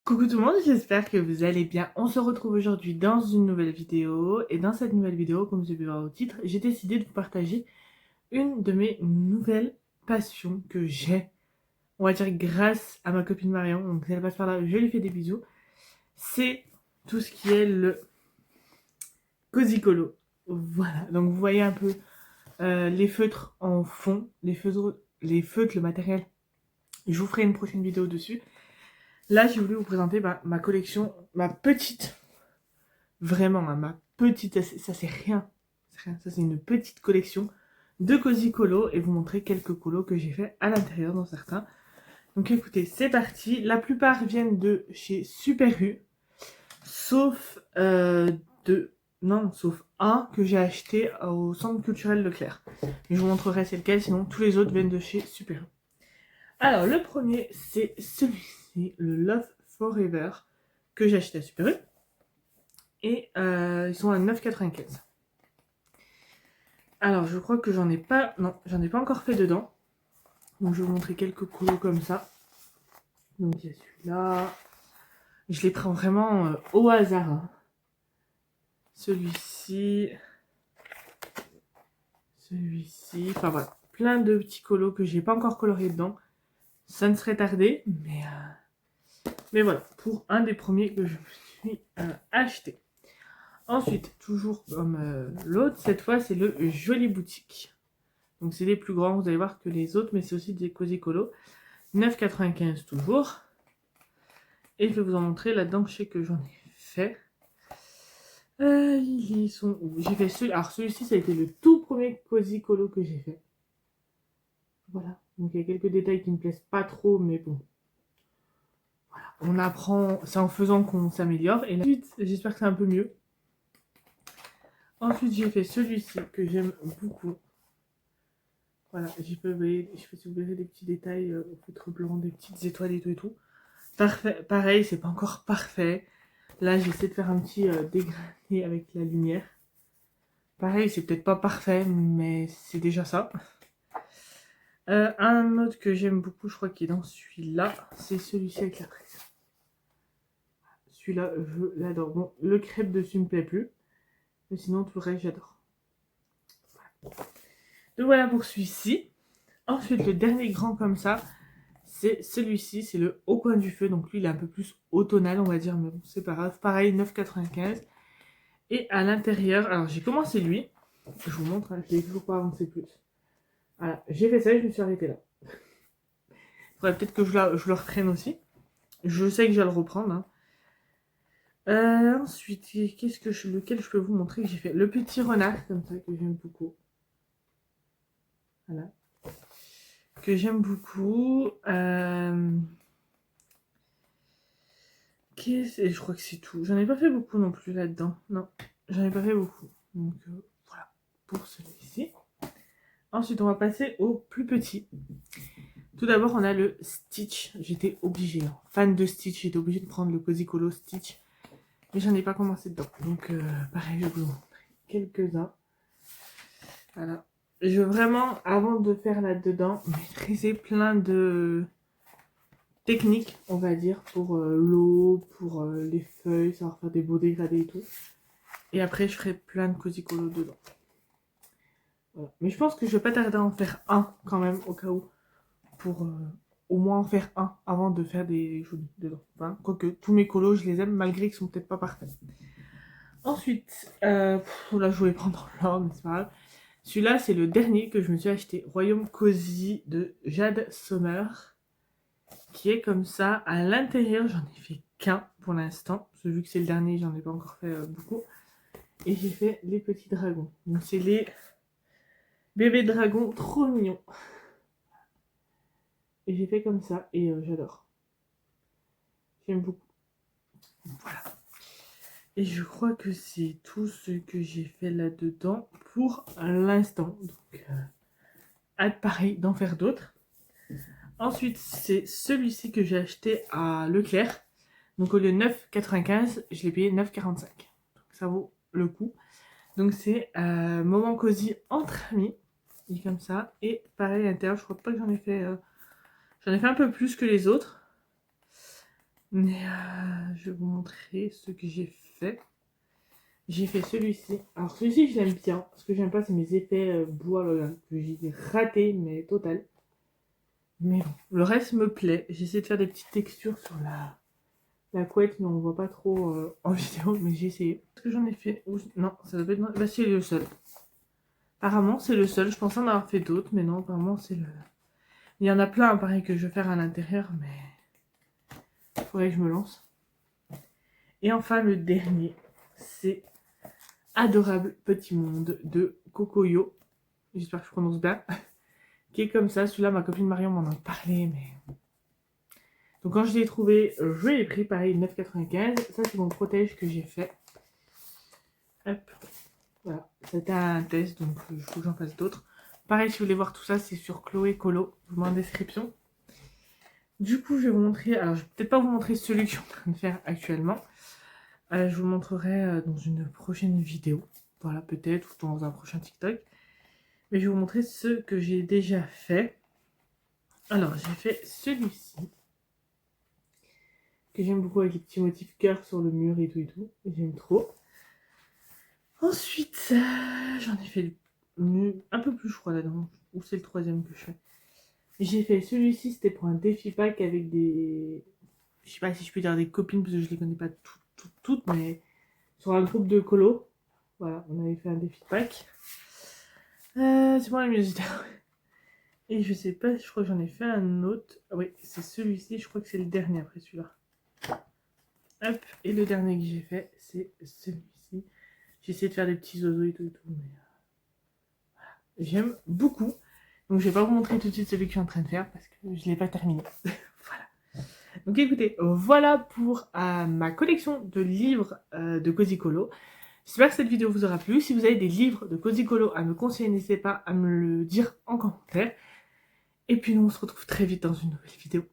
Coucou tout le monde, j'espère que vous allez bien. On se retrouve aujourd'hui dans une nouvelle vidéo. Et dans cette nouvelle vidéo, comme vous avez pu voir au titre, j'ai décidé de vous partager une de mes nouvelles passions que j'ai. On va dire grâce à ma copine Marion. Donc elle passe par là, je lui fais des bisous. C'est tout ce qui est le Cozy Colo. Voilà, donc vous voyez un peu les feutres en fond, les feutres, le matériel. Je vous ferai une prochaine vidéo dessus. Là, j'ai voulu vous présenter ma collection, ma petite, vraiment, hein, ma petite, ça c'est rien. Ça c'est une petite collection de Cozy Colo et vous montrer quelques colos que j'ai fait à l'intérieur dans certains. Donc écoutez, c'est parti. La plupart viennent de chez Super U, sauf sauf un que j'ai acheté au centre culturel Leclerc. Je vous montrerai c'est lequel, sinon tous les autres viennent de chez Super U. Alors le premier, c'est celui-ci, le Love Forever, que j'ai acheté à Super U. Et ils sont à 9,95. Alors je crois que j'en ai pas encore fait dedans. Donc je vais vous montrer quelques colos comme ça. Donc il y a celui-là. Je les prends vraiment au hasard. Hein. Celui-ci. Celui-ci. Enfin voilà. Plein de petits colos que j'ai pas encore coloriés dedans. Ça ne serait tardé. Mais voilà. Pour un des premiers que je me suis acheté. Ensuite, toujours comme l'autre, cette fois c'est le Joli Boutique. Donc c'est les plus grands, vous allez voir que les autres, mais c'est aussi des Cozy Colo. 9,95 toujours. Et je vais vous en montrer là-dedans, je sais que j'en ai fait. Ils sont où? J'ai fait celui. Alors celui-ci, ça a été le tout premier Cozy Colo que j'ai fait. Voilà. Donc il y a quelques détails qui ne me plaisent pas trop, mais bon. Voilà. On apprend, c'est en faisant qu'on s'améliore. Et ensuite, j'espère que c'est un peu mieux. Ensuite, j'ai fait celui-ci que j'aime beaucoup. Voilà, je sais pas si vous verrez des petits détails au feutre blanc, des petites étoiles et tout. Parfait, pareil, c'est pas encore parfait. Là, j'essaie de faire un petit dégradé avec la lumière. Pareil, c'est peut-être pas parfait, mais c'est déjà ça. Un autre que j'aime beaucoup, je crois qu'il est dans celui-là, c'est celui-ci avec la presse. Celui-là, je l'adore. Bon, le crêpe dessus me plaît plus, mais sinon, tout le reste, j'adore. Voilà. Donc voilà pour celui-ci. Ensuite, le dernier grand comme ça, c'est celui-ci, c'est le Au coin du feu. Donc lui, il est un peu plus automnal, on va dire, mais bon, c'est pas grave. Pareil, 9,95. Et à l'intérieur, alors j'ai commencé lui. Je vous montre, hein, je l'ai toujours pas avancé plus. Voilà, j'ai fait ça et je me suis arrêtée là. Il faudrait peut-être que je le reprenne aussi. Je sais que je vais le reprendre. Hein. Ensuite, lequel je peux vous montrer que j'ai fait? Le petit renard, comme ça, que j'aime beaucoup. Voilà. Que j'aime beaucoup. Je crois que c'est tout. J'en ai pas fait beaucoup non plus là-dedans. Non, j'en ai pas fait beaucoup. Donc voilà, pour celui-ci. Ensuite, on va passer au plus petit. Tout d'abord, on a le Stitch. J'étais obligée, hein. Fan de Stitch, j'étais obligée de prendre le Cozy Colo Stitch. Mais j'en ai pas commencé dedans. Donc pareil, je vais vous montrer quelques-uns. Voilà. Je veux vraiment, avant de faire là-dedans, maîtriser plein de techniques, on va dire, pour l'eau, pour les feuilles, savoir faire des beaux dégradés et tout. Et après, je ferai plein de Cozy Colo dedans. Voilà. Mais je pense que je vais pas tarder à en faire un, quand même, au cas où. Pour au moins en faire un avant de faire des jolis dedans. Enfin, quoique, tous mes colos, je les aime, malgré qu'ils sont peut-être pas parfaits. Ensuite, là, je voulais prendre l'ordre, mais c'est pas grave. Celui-là, c'est le dernier que je me suis acheté. Royaume Cozy de Jade Sommer. Qui est comme ça. À l'intérieur, j'en ai fait qu'un pour l'instant. Parce que vu que c'est le dernier, j'en ai pas encore fait beaucoup. Et j'ai fait les petits dragons. Donc c'est les bébés dragons trop mignons. Et j'ai fait comme ça. Et j'adore. J'aime beaucoup. Voilà. Et je crois que c'est tout ce que j'ai fait là-dedans pour l'instant. Donc, hâte pareil d'en faire d'autres. Ensuite, c'est celui-ci que j'ai acheté à Leclerc. Donc, au lieu de 9,95, je l'ai payé 9,45. Donc, ça vaut le coup. Donc, c'est moment cosy entre amis. Il est comme ça. Et pareil, à l'intérieur, je crois pas que j'en ai fait un peu plus que les autres. Mais je vais vous montrer ce que j'ai fait. J'ai fait celui-ci. Alors celui-ci, je l'aime bien. Ce que j'aime pas, c'est mes effets bois là, que j'ai raté, mais total. Mais bon, le reste me plaît. J'essaie de faire des petites textures sur la couette, mais on voit pas trop en vidéo, mais j'ai essayé. Est-ce que j'en ai fait? Non, ça doit pas être... Bah, c'est le seul. Apparemment, c'est le seul. Je pensais en avoir fait d'autres, mais non, apparemment, c'est le... Il y en a plein, pareil, que je vais faire à l'intérieur, mais... Il faudrait que je me lance. Et enfin, le dernier, c'est Adorable Petit Monde de Cocoyo. J'espère que je prononce bien. Qui est comme ça. Celui-là, ma copine Marion m'en a parlé, mais... Donc quand je l'ai trouvé, je l'ai pris, pareil, 9,95. Ça, c'est mon protège que j'ai fait. Hop. Voilà. C'était un test, donc il faut que j'en fasse d'autres. Pareil, si vous voulez voir tout ça, c'est sur Chloé Colo. Je vous mets en description. Du coup, je vais vous montrer... Alors, je vais peut-être pas vous montrer celui que je suis en train de faire actuellement. Je vous montrerai dans une prochaine vidéo. Voilà, peut-être, ou dans un prochain TikTok. Mais je vais vous montrer ce que j'ai déjà fait. Alors, j'ai fait celui-ci. Que j'aime beaucoup avec les petits motifs cœur sur le mur et tout et tout. J'aime trop. Ensuite, j'en ai fait un peu plus, je crois, là-dedans. Ou c'est le troisième que je fais. J'ai fait celui-ci, c'était pour un défi pack avec des... Je sais pas si je peux dire des copines, parce que je les connais pas toutes, mais sur un groupe de colo. Voilà, on avait fait un défi pack. C'est bon, la musique. Et je sais pas, je crois que j'en ai fait un autre. Ah oui, c'est celui-ci, je crois que c'est le dernier après celui-là. Hop, et le dernier que j'ai fait, c'est celui-ci. J'ai essayé de faire des petits oiseaux et tout, mais voilà. J'aime beaucoup. Donc je vais pas vous montrer tout de suite celui que je suis en train de faire parce que je l'ai pas terminé. Voilà. Donc écoutez, voilà pour ma collection de livres de Cozy Colo. J'espère que cette vidéo vous aura plu. Si vous avez des livres de Cozy Colo à me conseiller, n'hésitez pas à me le dire en commentaire. Et puis nous on se retrouve très vite dans une nouvelle vidéo.